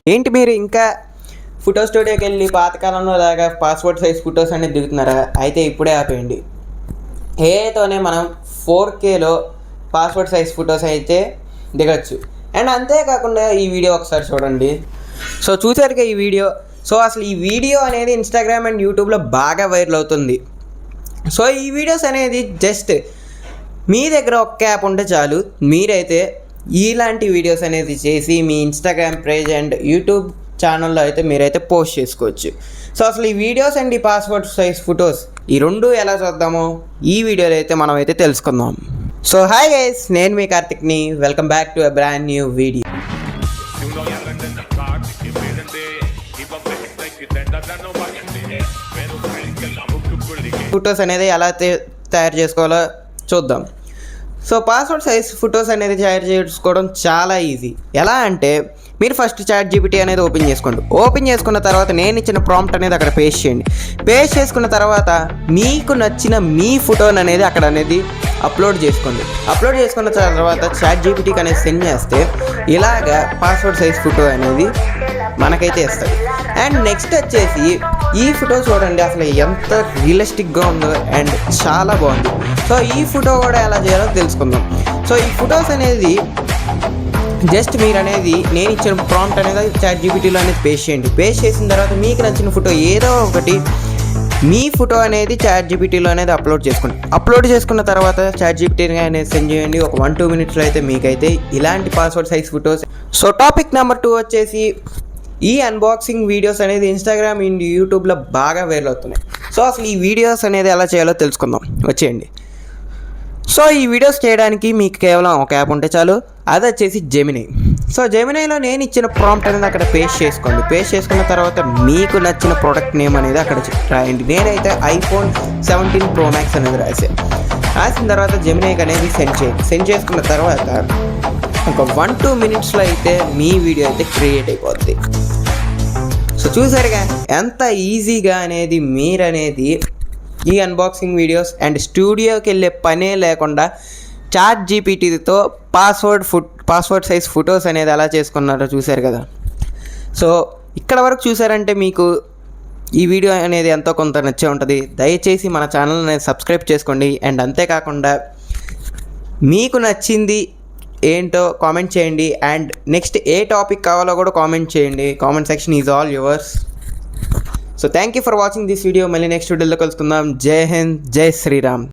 ఏంటి మీరు ఇంకా ఫోటో స్టూడియోకి వెళ్ళి పాతకాలంలో లాగా పాస్పోర్ట్ సైజ్ ఫొటోస్ అనేది దిగుతున్నారా? అయితే ఇప్పుడే ఆపేయండి. ఏతోనే మనం 4Kలో పాస్పోర్ట్ సైజ్ ఫొటోస్ అయితే దిగచ్చు. అండ్ అంతేకాకుండా ఈ వీడియో ఒకసారి చూడండి. సో చూసారుగా ఈ వీడియో. సో అసలు ఈ వీడియో అనేది ఇన్స్టాగ్రామ్ అండ్ యూట్యూబ్లో బాగా వైరల్ అవుతుంది. సో ఈ వీడియోస్ అనేది జస్ట్ మీ దగ్గర ఒక్క యాప్ ఉంటే చాలు, మీరైతే ఇలాంటి వీడియోస్ అనేది చేసి మీ ఇన్స్టాగ్రామ్ పేజ్ అండ్ యూట్యూబ్ ఛానల్లో అయితే మీరైతే పోస్ట్ చేసుకోవచ్చు. సో అసలు ఈ వీడియోస్ అండ్ ఈ పాస్పోర్ట్ సైజ్ ఫొటోస్ ఈ రెండు ఎలా చూద్దామో ఈ వీడియోలో అయితే మనం అయితే తెలుసుకుందాం. సో హాయ్ గైస్, నేను మీ కార్తిక్ని. Welcome back to a brand new video. Photos అనేది ఎలా తయారు చేసుకోవాలో చూద్దాం. సో పాస్పోర్ట్ సైజ్ ఫొటోస్ అనేది తయారు చేసుకోవడం చాలా ఈజీ. ఎలా అంటే మీరు ఫస్ట్ ChatGPT అనేది ఓపెన్ చేసుకోండి. ఓపెన్ చేసుకున్న తర్వాత నేను ఇచ్చిన ప్రాంప్ట్ అనేది అక్కడ పేస్ట్ చేయండి. పేస్ట్ చేసుకున్న తర్వాత మీకు నచ్చిన మీ ఫోటోని అనేది అక్కడ అనేది అప్లోడ్ చేసుకోండి. అప్లోడ్ చేసుకున్న తర్వాత ChatGPTకి అనేది సెండ్ చేస్తే ఇలాగా పాస్పోర్ట్ సైజ్ ఫోటో అనేది మనకైతే ఇస్తుంది. అండ్ నెక్స్ట్ వచ్చేసి ఈ ఫోటో చూడండి, అసలు ఎంత రియలిస్టిక్గా ఉందో అండ్ చాలా బాగుంది. సో ఈ ఫోటో కూడా ఎలా చేయాలో తెలుసుకుందాం. సో ఈ ఫొటోస్ అనేది జస్ట్ మీరు అనేది నేను ఇచ్చిన ప్రాంప్ట్ అనేది ChatGPTలో అనేది పేస్ట్ చేయండి. పేస్ట్ చేసిన తర్వాత మీకు నచ్చిన ఫోటో ఏదో ఒకటి మీ ఫోటో అనేది ChatGPTలో అనేది అప్లోడ్ చేసుకోండి. అప్లోడ్ చేసుకున్న తర్వాత ChatGPT అనేది సెండ్ చేయండి. ఒక 1-2 మినిట్స్లో అయితే మీకైతే ఇలాంటి passport size photos. So topic number 2 వచ్చేసి ఈ అన్బాక్సింగ్ వీడియోస్ అనేది ఇన్స్టాగ్రామ్ అండ్ యూట్యూబ్లో బాగా వైరల్ అవుతున్నాయి. సో అసలు ఈ వీడియోస్ అనేది ఎలా చేయాలో తెలుసుకుందాం, వచ్చేయండి. సో ఈ వీడియోస్ చేయడానికి మీకు కేవలం ఒక యాప్ ఉంటే చాలు, అది వచ్చేసి జెమినీ. సో జెమినీలో నేను ఇచ్చిన ప్రాంప్ట్ అనేది అక్కడ పేస్ట్ చేసుకోండి. పేస్ట్ చేసుకున్న తర్వాత మీకు నచ్చిన ప్రోడక్ట్ నేమ్ అనేది అక్కడ రాయండి. నేనైతే iPhone 17 Pro Max అనేది రాసిన తర్వాత జెమినీకి అనేది సెండ్ చేయండి. సెండ్ చేసుకున్న తర్వాత ఒక 1-2 మినిట్స్లో అయితే మీ వీడియో అయితే క్రియేట్ అయిపోద్ది. సో చూసారుగా ఎంత ఈజీగా అనేది మీరనేది ఈ అన్బాక్సింగ్ వీడియోస్ అండ్ స్టూడియోకి వెళ్ళే పనే లేకుండా ChatGPTతో పాస్పోర్ట్ సైజ్ ఫొటోస్ అనేది ఎలా చేసుకున్నారో చూశారు కదా. సో ఇక్కడ వరకు చూసారంటే మీకు ఈ వీడియో అనేది ఎంతో కొంత నచ్చే ఉంటుంది. దయచేసి మన ఛానల్ అనేది సబ్స్క్రైబ్ చేసుకోండి. అండ్ అంతేకాకుండా మీకు నచ్చింది ఏంటో కామెంట్ చేయండి. అండ్ నెక్స్ట్ ఏ టాపిక్ కావాలో కూడా కామెంట్ చేయండి. Comment section is all yours. So thank you for watching this video. మళ్ళీ నెక్స్ట్ వీడియోలో కలుసుకుందాం. జై హింద్, జై శ్రీరామ్.